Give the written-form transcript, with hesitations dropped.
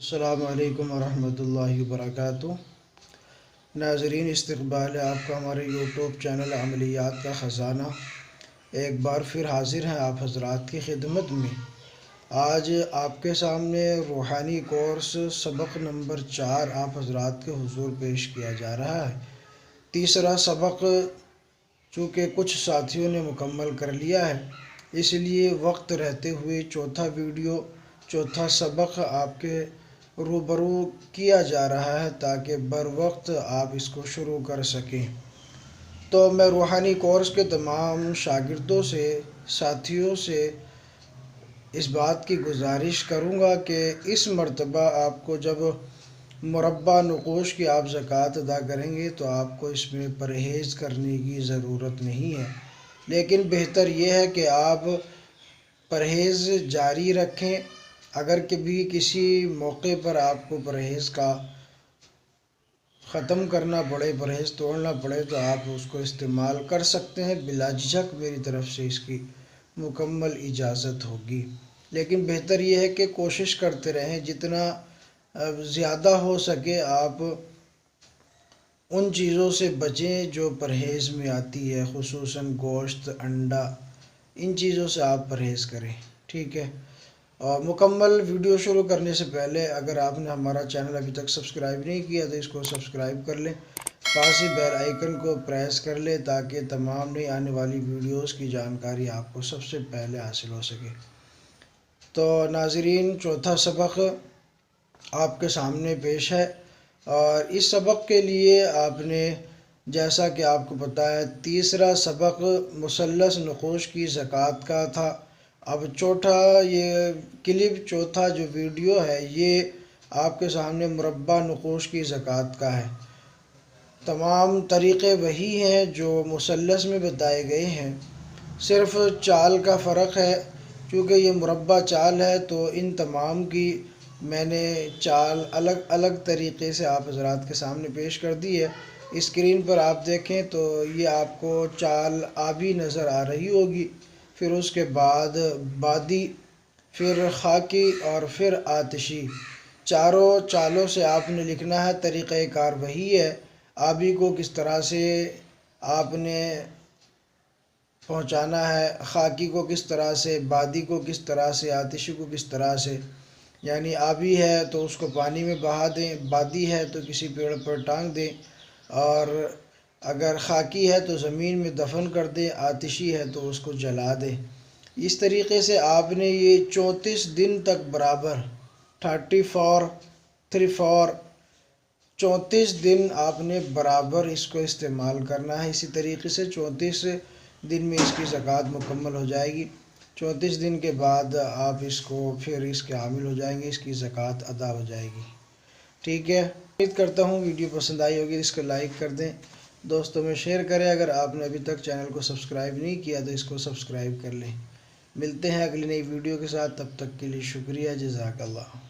السلام علیکم ورحمۃ وبرکاتہ۔ ناظرین، استقبال ہے آپ کا ہمارے یوٹیوب چینل عملیات کا خزانہ۔ ایک بار پھر حاضر ہیں آپ حضرات کی خدمت میں۔ آج آپ کے سامنے روحانی کورس سبق نمبر 4 آپ حضرات کے حضور پیش کیا جا رہا ہے۔ تیسرا سبق چونکہ کچھ ساتھیوں نے مکمل کر لیا ہے، اس لیے وقت رہتے ہوئے چوتھا سبق آپ کے روبرو کیا جا رہا ہے تاکہ بر وقت آپ اس کو شروع کر سکیں۔ تو میں روحانی کورس کے تمام شاگردوں سے، ساتھیوں سے اس بات کی گزارش کروں گا کہ اس مرتبہ آپ کو جب مربع نقوش کی آپ زکوٰۃ ادا کریں گے تو آپ کو اس میں پرہیز کرنے کی ضرورت نہیں ہے، لیکن بہتر یہ ہے کہ آپ پرہیز جاری رکھیں۔ اگر کبھی کسی موقع پر آپ کو پرہیز کا ختم کرنا پڑے، پرہیز توڑنا پڑے، تو آپ اس کو استعمال کر سکتے ہیں، بلا جھجک میری طرف سے اس کی مکمل اجازت ہوگی۔ لیکن بہتر یہ ہے کہ کوشش کرتے رہیں، جتنا زیادہ ہو سکے آپ ان چیزوں سے بچیں جو پرہیز میں آتی ہے، خصوصاً گوشت، انڈا، ان چیزوں سے آپ پرہیز کریں، ٹھیک ہے۔ اور مکمل ویڈیو شروع کرنے سے پہلے اگر آپ نے ہمارا چینل ابھی تک سبسکرائب نہیں کیا تو اس کو سبسکرائب کر لیں، پاس ہی بیل آئیکن کو پریس کر لیں تاکہ تمام نئی آنے والی ویڈیوز کی جانکاری آپ کو سب سے پہلے حاصل ہو سکے۔ تو ناظرین، چوتھا سبق آپ کے سامنے پیش ہے، اور اس سبق کے لیے آپ نے، جیسا کہ آپ کو پتہ ہے، تیسرا سبق مثلث نقوش کی زکوٰۃ کا تھا۔ اب چوتھا جو ویڈیو ہے یہ آپ کے سامنے مربع نقوش کی زکوٰۃ کا ہے۔ تمام طریقے وہی ہیں جو مثلث میں بتائے گئے ہیں، صرف چال کا فرق ہے۔ چونکہ یہ مربع چال ہے تو ان تمام کی میں نے چال الگ الگ طریقے سے آپ حضرات کے سامنے پیش کر دی ہے۔ اسکرین پر آپ دیکھیں تو یہ آپ کو چال آبی نظر آ رہی ہوگی، پھر اس کے بعد بادی، پھر خاکی اور پھر آتشی۔ چاروں چالوں سے آپ نے لکھنا ہے، طریقہ کار وہی ہے۔ آبی کو کس طرح سے آپ نے پہنچانا ہے، خاکی کو کس طرح سے، بادی کو کس طرح سے، آتشی کو کس طرح سے۔ یعنی آبی ہے تو اس کو پانی میں بہا دیں، بادی ہے تو کسی پیڑ پر ٹانگ دیں، اور اگر خاکی ہے تو زمین میں دفن کر دیں، آتشی ہے تو اس کو جلا دیں۔ اس طریقے سے آپ نے یہ 34 دن تک برابر 34 دن آپ نے برابر اس کو استعمال کرنا ہے۔ اسی طریقے سے 34 دن میں اس کی زکوٰۃ مکمل ہو جائے گی۔ 34 دن کے بعد آپ اس کو پھر اس کے حامل ہو جائیں گے، اس کی زکوٰۃ ادا ہو جائے گی، ٹھیک ہے۔ امید کرتا ہوں ویڈیو پسند آئی ہوگی، اس کو لائک کر دیں، دوستوں میں شیئر کریں۔ اگر آپ نے ابھی تک چینل کو سبسکرائب نہیں کیا تو اس کو سبسکرائب کر لیں۔ ملتے ہیں اگلی نئی ویڈیو کے ساتھ، تب تک کے لیے شکریہ، جزاک اللہ۔